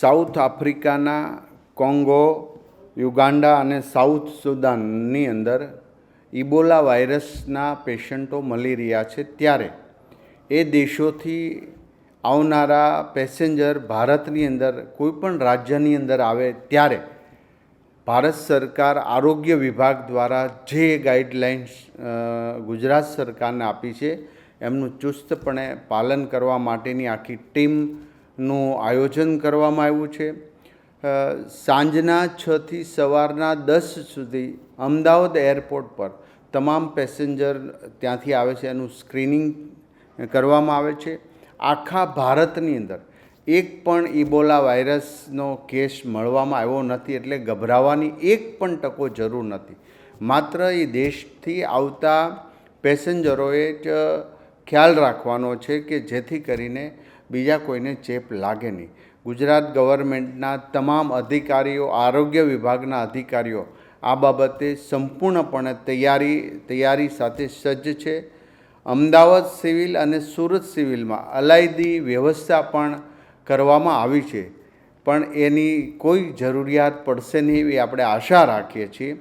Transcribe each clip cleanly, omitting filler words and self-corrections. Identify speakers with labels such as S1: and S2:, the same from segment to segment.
S1: South આફ્રિકાના Congo, Uganda અને south સુદાનની અંદર ઇબોલા વાયરસના પેશન્ટો મળી રહ્યા છે, ત્યારે એ દેશોથી આવનારા પેસેન્જર ભારતની અંદર કોઈપણ રાજ્યની અંદર આવે ત્યારે ભારત સરકાર આરોગ્ય વિભાગ દ્વારા જે ગાઈડલાઇન્સ ગુજરાત સરકારને આપી છે એમનું ચુસ્તપણે પાલન કરવા માટેની આખી ટીમનું આયોજન કરવામાં આવ્યું છે. સાંજના 6 થી સવારના 10 સુધી અમદાવાદ એરપોર્ટ પર તમામ પેસેન્જર ત્યાંથી આવે છે એનું સ્ક્રીનિંગ કરવામાં આવે છે. આખા ભારતની અંદર એક પણ ઇબોલા વાયરસનો કેસ મળવામાં આવ્યો નથી, એટલે ગભરાવાની એક પણ ટકો જરૂર નથી. માત્ર એ દેશથી આવતા પેસેન્જરોએ જ ખ્યાલ રાખવાનો છે કે જેથી કરીને બીજા કોઈને ચેપ લાગે નહીં. ગુજરાત ગવર્મેન્ટના તમામ અધિકારીઓ, આરોગ્ય વિભાગના અધિકારીઓ આ બાબતે સંપૂર્ણપણે તૈયારી સાથે સજ્જ છે. અમદાવાદ સિવિલ અને સુરત સિવિલમાં અલાયદી વ્યવસ્થા પણ કરવામાં આવી છે, પણ એની કોઈ જરૂરિયાત પડશે નહીં એવી આપણે આશા રાખીએ છીએ.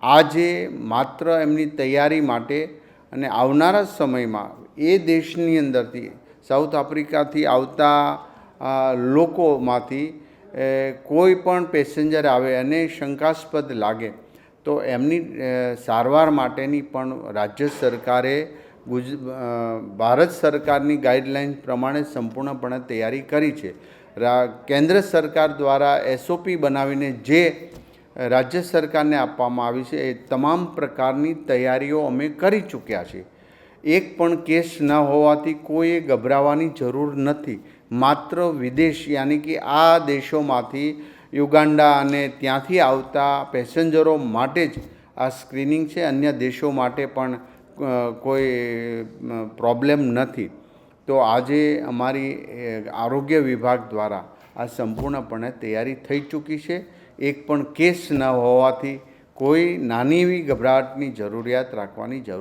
S1: આજે માત્ર એમની તૈયારી માટે અને આવનારા સમયમાં એ દેશની અંદરથી સાઉથ આફ્રિકાથી આવતા લોકોમાંથી કોઈ પણ પેસેન્જર આવે અને શંકાસ્પદ લાગે તો એમની સારવાર માટેની પણ રાજ્ય સરકારે ભારત સરકારની ગાઈડલાઇન પ્રમાણે સંપૂર્ણપણે તૈયારી કરી છે. કેન્દ્ર સરકાર દ્વારા SOP બનાવીને જે રાજ્ય સરકારને આપવામાં આવી છે એ તમામ પ્રકારની તૈયારીઓ અમે કરી ચૂક્યા છીએ. એક પણ કેસ ન હોવાથી કોઈએ ગભરાવાની જરૂર નથી. માત્ર વિદેશ યાની કે આ દેશોમાંથી યુગાન્ડા અને ત્યાંથી આવતા પેસેન્જરો માટે જ આ સ્ક્રીનિંગ છે. અન્ય દેશો માટે પણ કોઈ પ્રોબ્લેમ નથી. તો આજે અમારી આરોગ્ય વિભાગ દ્વારા આ સંપૂર્ણપણે તૈયારી થઈ ચૂકી છે. એક પણ કેસ ન હોવાથી કોઈ નાની એવી ગભરાટની જરૂરિયાત રાખવાની જરૂર